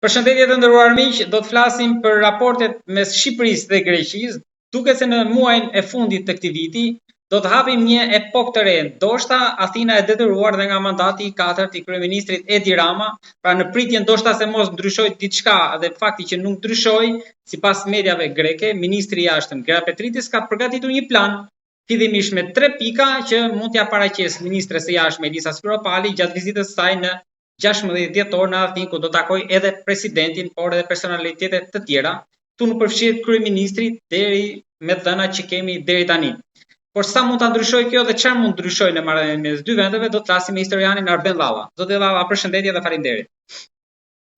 Përshëndetje të nderuar miq, do të flasim për raportet mes Shqipërisë dhe Greqisë, duke se në muajin e fundit të këtij viti do të hapim një epokë të re. Ndoshta Athina e detyruar dhe nga mandati i katërt i kryeministrit Edi Rama, pra në pritje ndoshta se mos ndryshoj diçka dhe fakti që nuk ndryshoi, sipas mediave greke, ministri i jashtëm Grapetridis ka përgatitur një plan fillimisht me 3 pika që mund t'ia paraqes ministres së jashtme Elisa Spiropali gjatë vizitës së saj në 16 dhjetor në Athinë, ku do takoj edhe presidentin, por edhe personalitete të tjera, tu nuk përfshihet kryeministri deri me dhënat që kemi deri tani. Por sa mund ta ndryshoj kjo dhe çfarë mund ndryshoj në marrëdhënien mes dy vendeve, do të flasim me historianin Arben Llava. Zoti Llava, përshëndetje dhe faleminderit.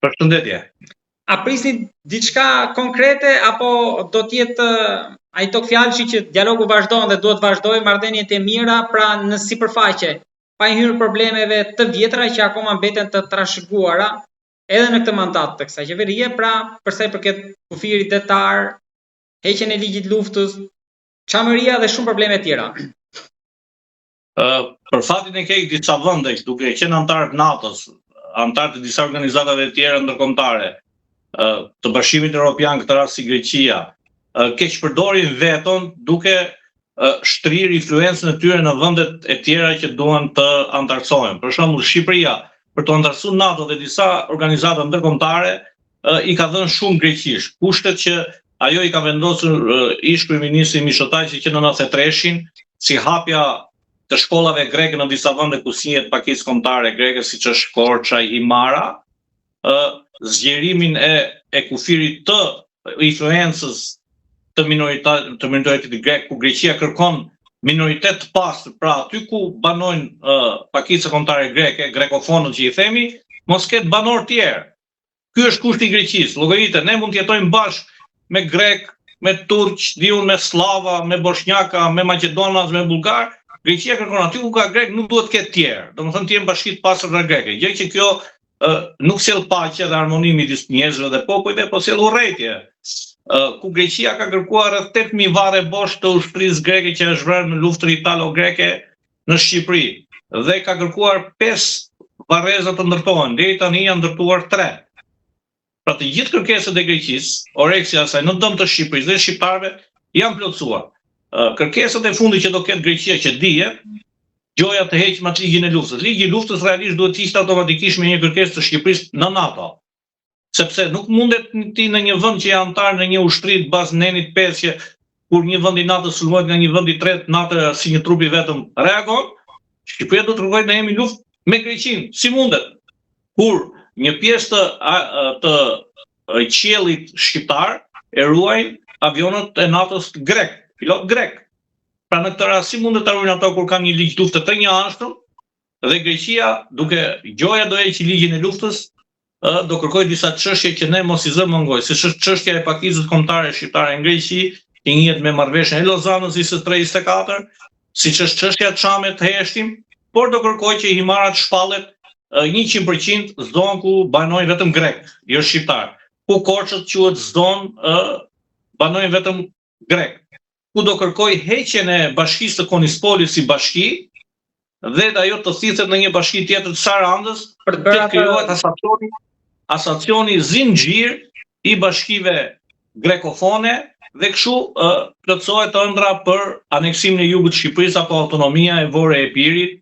Përshëndetje. A prisni diçka konkrete apo do të jetë ai tok fjalëshi që dialogu vazhdon dhe duhet vazhdojë marrëdhëniet e mira, pra në sipërfaqe, pa i hyrë problemeve të vjetra që akoma mbeten të trashëguara edhe në këtë mandat të kësaj qeverie, pra për sa i përket kufirit detar, heqjen e ligjit luftës, çamëria dhe shumë probleme tjera. Për fatin e keq disa vende duke qenë antar të NATO-s, antar të disa organizatave të tjera ndërkombëtare, të Bashkimit Evropian, këtë rast si Greqia, keq përdorin veton duke shtrirë influencën e tyre në vendet e tjera që duan të antarësohen. Për shembull, Shqipëria, për të antarësuar NATO dhe disa organizata ndërkombëtare, i ka dhënë shumë Greqisë. Kushtet që ajo i ka vendosur ish kryeministri Mitsotakis që në 93-shin, si hapja të shkollave greke në disa vende ku sjihet pakicë kombëtare greke, siç është Korça, Himara, zgjerimin e kufirit të influencës të minoritetit grek, ku Greqia kërkon minoritet të pastër, pra aty ku banojnë pakica kombëtare greke, grekofonët që i themi, mos ketë banor tjerë. Ky është kushti i Greqisë. Llogaritë, ne mund të jetojmë bashkë me grek, me turq, diun me slava, me bosnjaka, me maqedonas, me bulgar. Greqia kërkon aty ku ka grek nuk duhet të ketë tjerë. Domethënë të jenë bashki të pastër dhe greke. Gjë që kjo nuk sjell paqe dhe armoni midis njerëzve dhe popujve, por sjell urrëtie. Ku Greqia ka kërkuar rreth 8000 varre bosh të ushtrisë greke që është vrarë në luftën italo-greke në Shqipëri dhe ka kërkuar 5 varreza të ndërtohen, deri tani janë ndërtuar 3. Pra të gjithë kërkesat e Greqisë, oreksja e saj në dëm të Shqipërisë dhe shqiptarëve janë plotësuar. Kërkesat e fundit që do ketë Greqia që dihet, gjoja të heqë atë ligjin e luftës. Ligji i luftës realisht duhet të ishte automatikisht me një kërkesë të Shqipërisë në NATO. Sepse nuk mundet ti në një vend që je antar në një ushtri të bazë nenit 5 që kur një vend i NATO sulmohet nga një vend i tretë, NATO si një trup i vetëm reagon, Shqipëria do të rrugojë në emi luftë me Greqinë. Si mundet? Kur një pjesë të qiellit shqiptar e ruajnë avionët e NATO-s grek, pilot grek. Pra në këtë rast si mundet ta ruajnë ato kur kanë një ligj lufte të njëanshëm dhe Greqia, duke gjoja do heqë ligjin e luftës, do kërkoj disa çështje që ne mos i zëm mungoj, si është çështja e pakicës kombëtare shqiptare në Greqi, që njihet me marrëveshjen e Lozanës 23-24, siç është çështja e Çamit të heshtim, por do kërkoj që Himara të shpallet 100% zonë ku banojnë vetëm grek, jo shqiptar. Ku Korçët quhet zonë banojnë vetëm grek. Ku do kërkoj heqjen e bashkisë të Konispolit si bashki dhe ajo të thithet në një bashki tjetër të Sarandës për të krijuar asacioni zinxhir i bashkive grekofone dhe kështu plotësohet ëndra për aneksimin e jugut të Shqipërisë apo autonomia e Vore e Epirit,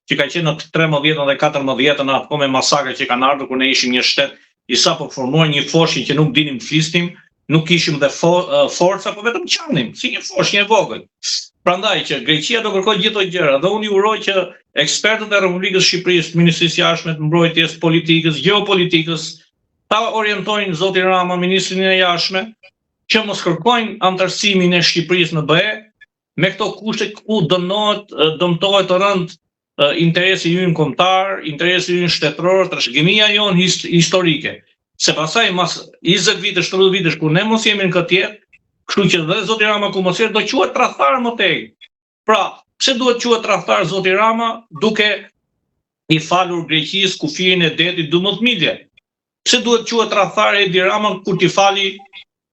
që ka qenë në 13 dhe 14 apo me masakra që kanë ardhur kur ne ishim një shtet i sapo formuar, një foshin që nuk dinim të flisnim, nuk kishim dhe forca, po vetëm qanim, si një foshnjë e vogël. Prandaj që Greqia do kërkojë gjithë këto gjëra dhe unë ju uroj që ekspertët e Republikës së Shqipërisë, Ministrisë së Jashtme, të Mbrojtjes, Politikës, Gjeopolitikës, ta orientojnë zotin Rama, ministrin e Jashtme, që mos kërkojnë antarësimin e Shqipërisë në BE me këto kushte ku dëmtohet rënd interesi ynë kombëtar, interesi ynë shtetëror, trashëgimia jonë historike. Se pasaj mas 20 vitesh, 30 vitesh kur ne mos jemi në këtë jetë, kështu që dhe zoti Rama ku mos jetë do quhet tradhtar më tej. Pra, pse duhet quhet tradhtar zoti Rama duke i falur Greqisë kufirin e detit 12 milje? Pse duhet quhet tradhtar Edi Rama kur t'i fali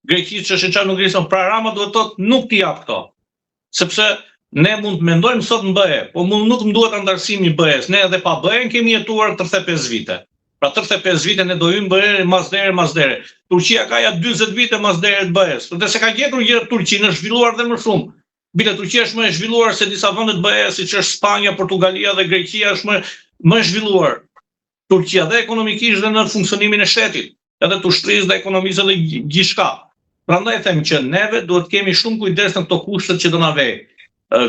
Greqisë çështën çfarë nuk grisën? Pra Rama duhet të thotë nuk t'i jap këto. Sepse ne mund të mendojmë sot në BE, po nuk më duhet antarësimi i BE-s. Ne edhe pa BE kemi jetuar 35 vite. Pra 35 vite ne do hymë BE masdere. Turqia ka ja 40 vite masdere të BE-s. Dhe se ka gjetur gjë Turqinë është zhvilluar dhe më shumë. Bile Turqia është më e zhvilluar se disa vende të BE, siç është Spanja, Portugalia dhe Greqia është më e zhvilluar. Turqia dhe ekonomikisht dhe në funksionimin e shtetit, edhe të ushtrisë dhe ekonomisë dhe gjithçka. Prandaj them që neve duhet kemi shumë kujdes në këto kushtet që do na vej.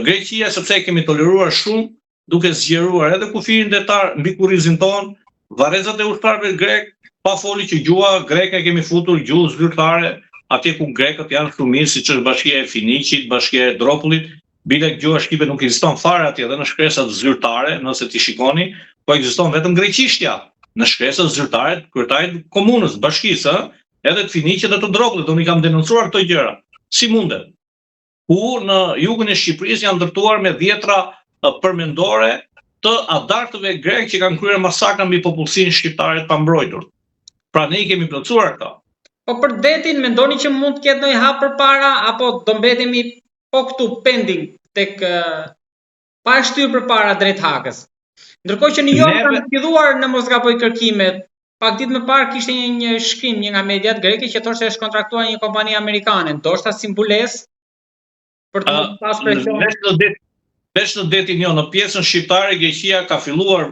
Greqia sepse e kemi toleruar shumë, duke zgjeruar edhe kufirin detar mbi kurrizin ton, varrezat e ushtarëve grek, pa foli që gjua greke kemi futur gjuhë zyrtare, atje ku grekët janë shumicë, siç është bashkia e Finikit, bashkia e Dropullit, bile gjua shqipe nuk ekziston fare atje dhe në shkresat zyrtare, nëse ti shikoni, po ekziston vetëm greqishtja në shkresat zyrtare të kryetarit të komunës, bashkisë, edhe të Finikit dhe të Dropullit, unë i kam denoncuar këto gjëra. Si mundet? Ku në jugun e Shqipërisë janë ndërtuar me dhjetra përmendore të adartëve grek që kanë kryer masakra mbi popullsinë shqiptare të pambrojtur. Pra ne i kemi plotësuar këto. Po për detin mendoni që mund të ketë ndonjë hap përpara apo do mbetemi po këtu pending tek pa e shtyrë përpara drejt Hakës. Ndërkohë që në York kanë filluar në mos gaboj kërkimet. Pak ditë më parë kishte një shkrim një nga mediat greke që thoshte është kontraktuar një kompani amerikane, ndoshta si mbulesë për të pasur presion. Veç në detin jo, në pjesën shqiptare Greqia ka filluar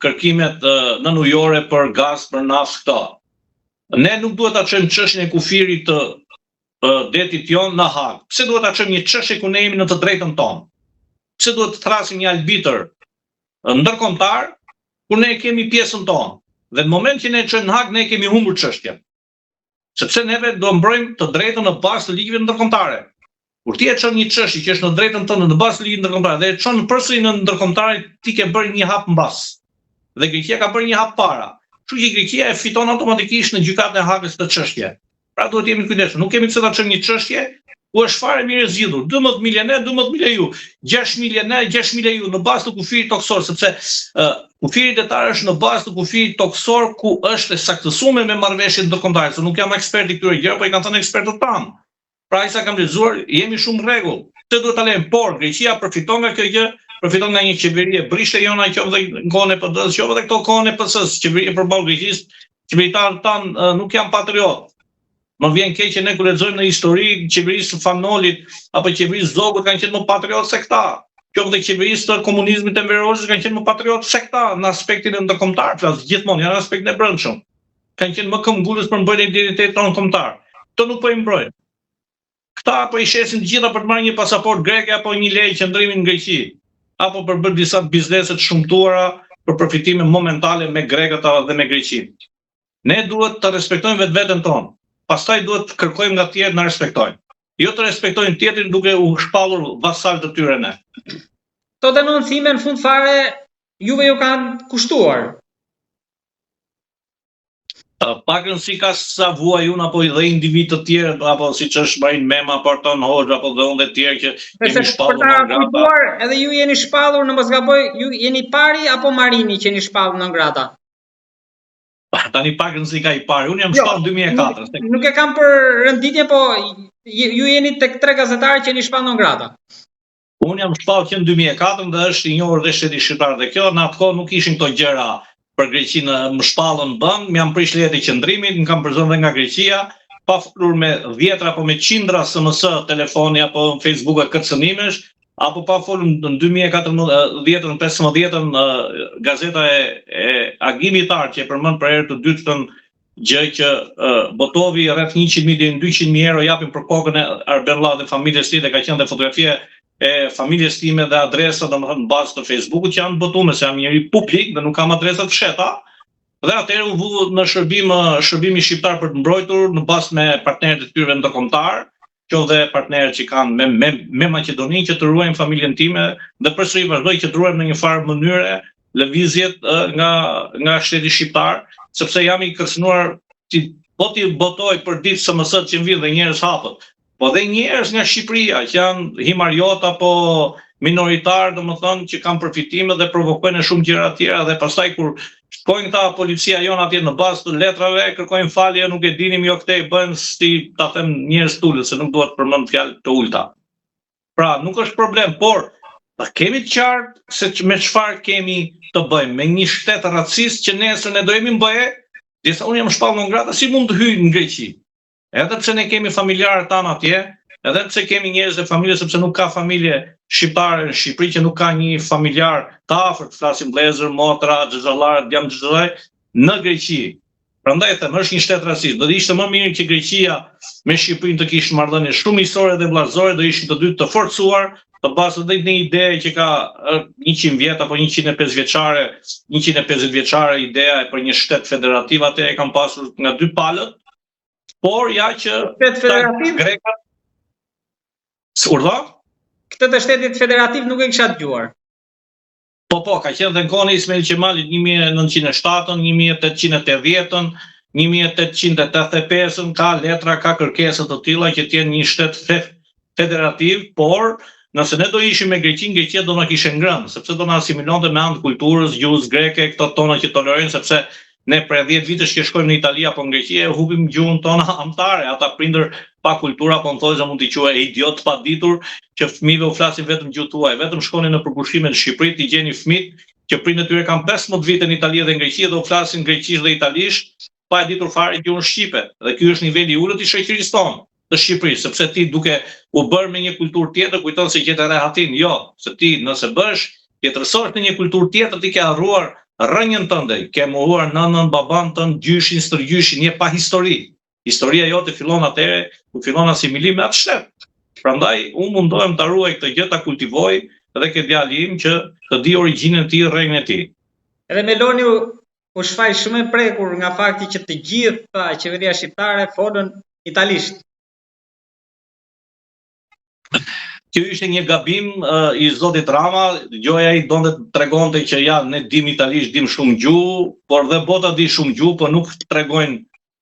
kërkimet në ujore për gaz, për naftë këto. Ne nuk duhet ta çojmë çështjen e kufirit të detit jon në Hag. Pse duhet ta çojmë një çështje ku ne jemi në të drejtën tonë? Pse duhet të thrasim një arbitër ndërkombëtar ku ne kemi pjesën tonë? Dhe në moment që ne çojmë në Hag, ne kemi humbur çështjen. Sepse neve do mbrojmë të drejtën në bazë të ligjeve ndërkombëtare. Kur ti e çon një çështje që është në drejtën tënde në bazë të ligjit ndërkombëtar dhe e çon përsëri në ndërkombëtar, ti ke bërë një hap mbas. Dhe Greqia ka bërë një hap para. Kështu që Greqia e fiton automatikisht në gjykatën e Hagës këtë çështje. Pra duhet jemi kujdesshëm. Nuk kemi pse ta çojmë një çështje ku është fare mirë zgjidhur. 12 milë ne, 12 milë ju. 6 milë ne, 6 milë ju në bazë të kufirit toksor, sepse kufiri detar është në bazë të kufirit toksor ku është e saktësuar me marrëveshjet ndërkombëtare. Unë nuk jam ekspert i këtyre gjërave, po i kanë thënë ekspertët tanë. Pra sa kam lexuar, jemi shumë rregull. Se duhet ta lejmë, por Greqia përfiton nga kjo gjë, përfiton nga një qeveri e brishte jona qoftë në kohën e PD-s, qoftë edhe këto kohën e PS-s, qeveri e përballë Greqisë, qeveritarët tanë nuk janë patriot. Më vjen keq që ne kur lexojmë në histori qeverisë së Fanolit apo qeverisë Zogut kanë qenë më patriot se këta. Qoftë qeverisë të komunizmit të Enverozës kanë qenë më patriot se këta në aspektin e ndërkombëtar, flas gjithmonë janë aspektin e brendshëm. Kanë qenë më këmbgulës për mbrojtjen e identitetit tonë kombëtar. Këto nuk po i mbrojnë. Këta apo i shesin të gjitha për të marrë një pasaport greke apo një lejë qëndrimi në Greqi, apo për bërë disa biznese të shumtuara për përfitime momentale me grekët dhe me Greqinë. Ne duhet të respektojmë vetveten tonë, pastaj duhet të kërkojmë nga tjerë na respektojnë. Jo të respektojnë tjetrin duke u shpallur vasal të tyre ne. Këto denoncime në fund fare juve ju kanë kushtuar. Pakën si ka sa vua jun apo dhe individ të tjerë apo siç është Marin Mema, Parton Hoxha apo dhe unë të tjerë që jemi shpallur nga grata. Edhe ju jeni shpallur në mos gaboj, ju jeni pari apo Marini që jeni shpallur në grata? Tani pakën si ka i pari, unë jam shpallur 2004. Nuk e kam për rënditje, po ju jeni tek 3 gazetarë që jeni shpallur në grata. Unë jam shpallur që në 2004 dhe është i njohur dhe shteti shqiptar dhe kjo në atë kohë nuk ishin këto gjëra. Për Greqinë më shpallën bëm, më jam prish lejet e qëndrimit, më kam përzon dhe nga Greqia, pa folur me 10 apo me qindra SMS, telefoni apo Facebook e kërcënimesh, apo pa folur në 2014-15 gazeta e Agimitar që e përmend për herë të dytën gjë që botovi rreth 100.000 deri në 200.000 euro japin për kokën e Arbella dhe familjes së tij dhe ka qenë dhe fotografie e familjes time dhe adresa domethënë në bazë të Facebookut që janë botuar se jam njëri publik dhe nuk kam adresa të fsheta. Dhe atëherë u vu në shërbimi shqiptar për të mbrojtur në bazë me partnerët e tyre ndërkombëtar, qoftë partnerët që kanë me Maqedoninë që të ruajnë familjen time dhe përsëri vazhdoj që të ruajmë në një farë mënyre lëvizjet nga shteti shqiptar, sepse jam i kërcënuar po ti botoj për ditë SMS që vjen dhe njerëz hapët. Po dhe njerëz nga Shqipëria që janë himarjot apo minoritar, domethënë që kanë përfitime dhe provokojnë shumë gjëra të tjera dhe pastaj kur shkojnë këta policia jon atje në bazë të letrave, kërkojnë falje, nuk e dinim jo këtej bën si ta them njerëz tulët se nuk duhet të përmend fjalë të ulta. Pra, nuk është problem, por Kemi të qartë se me çfarë kemi të bëjmë, me një shtet racist që nesër ne do jemi mbëje, disa unë jam shpallur nga ngrata, si mund të hyjë në Greqi? Edhe pse ne kemi familjarët tanë atje, edhe pse kemi njerëz të familje, sepse nuk ka familje shqiptare në Shqipëri që nuk ka një familjar të afërt, flasim vëllezër, motra, xhaxhallar, djam xhaxhallaj në Greqi. Prandaj them, është një shtet racist. Do të ishte më mirë që Greqia me Shqipërinë të kishte marrëdhënie shumë historie dhe vllazore, do ishin të dy të forcuar, të pasur dhe një ide që ka 100 vjet apo 105 vjeçare, 150 vjeçare ideja e për një shtet federativ, atë e kanë pasur nga dy palët, por ja që shtet federativ grekat urdhë? Këtë të shtetit federativ nuk e kisha dëgjuar. Po, ka qenë dhe në kohën e Ismail Qemalit 1907, 1880, 1885, ka letra, ka kërkesa të tilla që të jenë një shtet federativ, por nëse ne do ishim me Greqinë, Greqia do na kishte ngrënë, sepse do na asimilonte me anë të kulturës, gjuhës greke, këto tona që tolerojnë, sepse ne për 10 vitesh që shkojmë në Itali apo në Greqi e hupim gjuhën tona amtare, ata prindër pa kulturë apo thonë se mund t'i quaj idiot pa ditur, që fëmijëve u flasin vetëm gjuhë tuaj, vetëm shkonin në përpushime në Shqipëri, ti gjeni fëmijë që prindërit e tyre kanë 15 vite në Itali dhe në Greqi dhe u flasin greqisht dhe italisht, pa e ditur fare gjuhën shqipe. Dhe ky është niveli i ulët i shoqërisë tonë të Shqipërisë, sepse ti duke u bërë me një kulturë tjetër, kujton se gjetë rehatin, jo, se ti nëse bësh, tjetërsosh në një kulturë tjetër, ti ke harruar rënjën tënde, ke mohuar nënën, baban tënd, gjyshin, stërgjyshin, je pa histori. Historia jote fillon atëre, ku fillon asimilimi me atë shtet. Prandaj unë mundohem ta ruaj këtë gjë, ta kultivoj dhe ke djali im që të di origjinën e tij, rregën e tij. Edhe Meloni u shfaq shumë e prekur nga fakti që të gjitha qeveria shqiptare folën italisht. Kjo ishte një gabim i zotit Rama, gjoja i donte të tregonte që ja, ne dim italisht, dim shumë gjuhë, por dhe bota di shumë gjuhë, por nuk tregojnë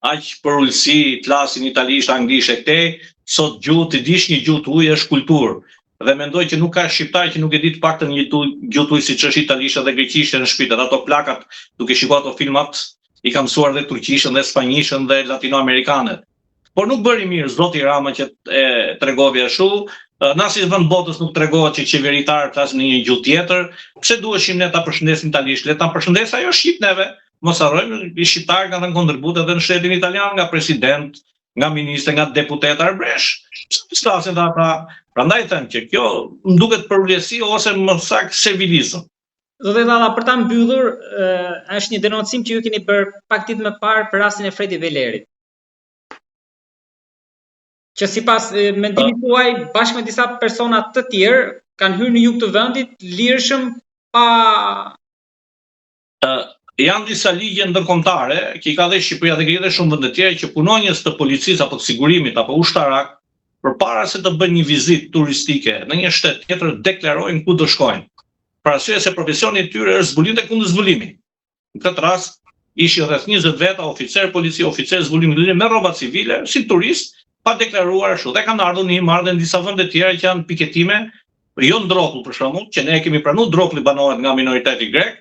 aq për ulësi, flasin italisht, anglisht e këtej, sot gjuhë, të dish një gjuhë tuaj është kulturë. Dhe mendoj që nuk ka shqiptar që nuk e di të paktën një gjuhë tuaj siç është italisht dhe greqisht në shtëpi. Ato plakat, duke shikuar ato filmat, i kam mësuar dhe turqishën dhe spanjishën dhe latinoamerikanet. Por nuk bëri mirë zoti Rama që e tregove ashtu. Në asnjë vend botës nuk tregohet që qeveritarët flasin në një gjuhë tjetër. Pse duheshim ne ta përshëndesim italisht? Le ta përshëndes ajo shqip neve. Mos harrojmë, i shqiptarët kanë dhënë kontribut edhe në shtetin italian nga president, nga ministër, nga deputet arbresh. Pse flasin ata? Prandaj them që kjo më duket përulësi ose më saktë servilizëm. Zotë Dalla, për ta mbyllur, është një denoncim që ju keni bërë pak ditë më parë për rastin e Fredi Velerit. Që sipas mendimit tuaj, bashkë me disa persona të tjerë, kanë hyrë në jug të vendit lirshëm pa... Janë disa ligje ndërkombëtare që i ka dhe Shqipëria dhe edhe shumë vende të tjera që punonjës të policisë apo të sigurimit apo ushtarak, përpara se të bëjnë një vizitë turistike në një shtet tjetër, deklarojnë ku do shkojnë. Për arsye se profesioni i tyre është zbulim dhe kundër zbulimi. Në këtë rast ishin rreth 20 veta oficer policie, oficer zbulimi me rroba civile, si turist, pa deklaruar ashtu. Dhe kanë ardhur në marrë në disa vende të tjera që janë piketime, jo ndrokull për shembull, që ne kemi pranuar ndrokulli banohet nga minoriteti grek,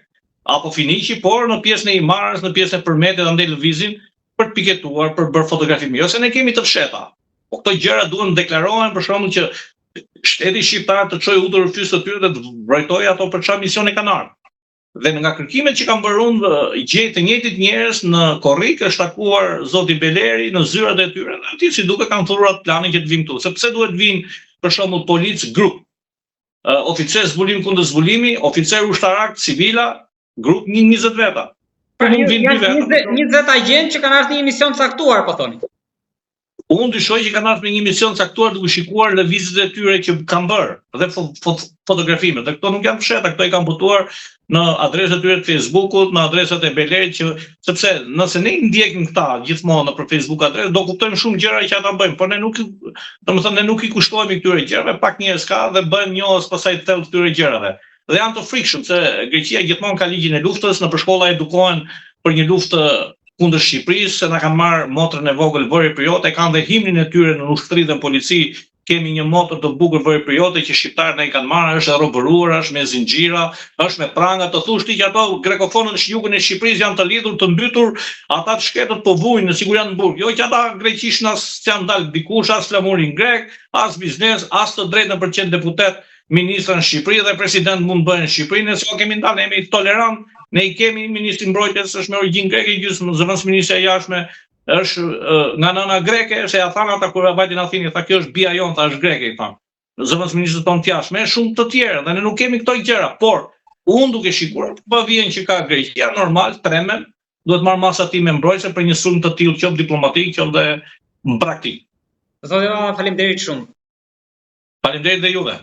apo finiqi, por në pjesën e imarës, në pjesën e përmetit andaj lëvizin për të piketuar, për bërë fotografimi, ose ne kemi të fsheta. Po këto gjëra duhen deklarohen për shembull që shteti shqiptar të çojë udhër fytyrë të tyre dhe të vrojtojë ato për çfarë misioni kanë ardhur. Dhe nga kërkimet që kanë bërë unë, gjej të njëjtit njerëz në Korrik, është takuar zoti Beleri në zyrat e tyre, dhe aty si duke kanë thuruar atë planin që të vinë këtu. Sepse duhet vinë për shembull polic grup, oficer zbulim kundër zbulimi, oficer ushtarak, civila, grup 20 veta. Pra janë 20 agent që kanë ardhur në një mision caktuar, po thoni. Unë dyshoj që kanë ardhur me një mision caktuar duke shikuar lëvizjet e tyre që kanë bërë dhe fotografimet. Dhe këto nuk janë fsheta, këto i kanë botuar në adresat e tyre të Facebookut, në adresat e Belerit, sepse nëse ne ndjekim këta gjithmonë në Facebook adresë, do kuptojmë shumë gjëra që ata bëjnë, por ne nuk i kushtohemi këtyre gjërave, pak njerëz ka dhe bëhen njohës pasaj të thellë këtyre gjërave. Dhe janë të frikshëm se Greqia gjithmonë ka ligjin e luftës, në shkolla edukohen për një luftë kundër Shqipërisë, se na kanë marrë motrën e vogël vëri priote, kanë dhe himnin e tyre në ushtri dhe në polici, kemi një motër të bukur vëri priote që shqiptarët ne i kanë marrë, është e robëruar, është me zinxhira, është me pranga, të thush ti që ato grekofonët në jugën e Shqipërisë janë të lidhur, të mbytur, ata të shketët po vujnë në sigur janë në burg. Jo që ata greqisht as janë dalë dikush, as flamurin grek, as biznes, as të drejtën për qenë deputet ministra në Shqipëri dhe president mund bëhen në Shqipëri, ne s'ka kemi ndalë, jemi tolerant, ne i kemi ministrin mbrojtjes është me origjinë greke, gjysmë zëvendësministja e jashtme është nga nëna greke, se ja thanë ata kur vajtin në Athinë, tha kjo është bija jon, tha është greke, i thanë. Zëvendësministët tonë të jashtme, shumë të tjerë, dhe ne nuk kemi këto gjëra, por unë duke shikuar po vjen që ka Greqia, normal, tremen, duhet marr masa time mbrojtëse për një sulm të tillë, qoftë diplomatik, qoftë dhe praktik. Zotë Rama, faleminderit shumë. Faleminderit dhe juve.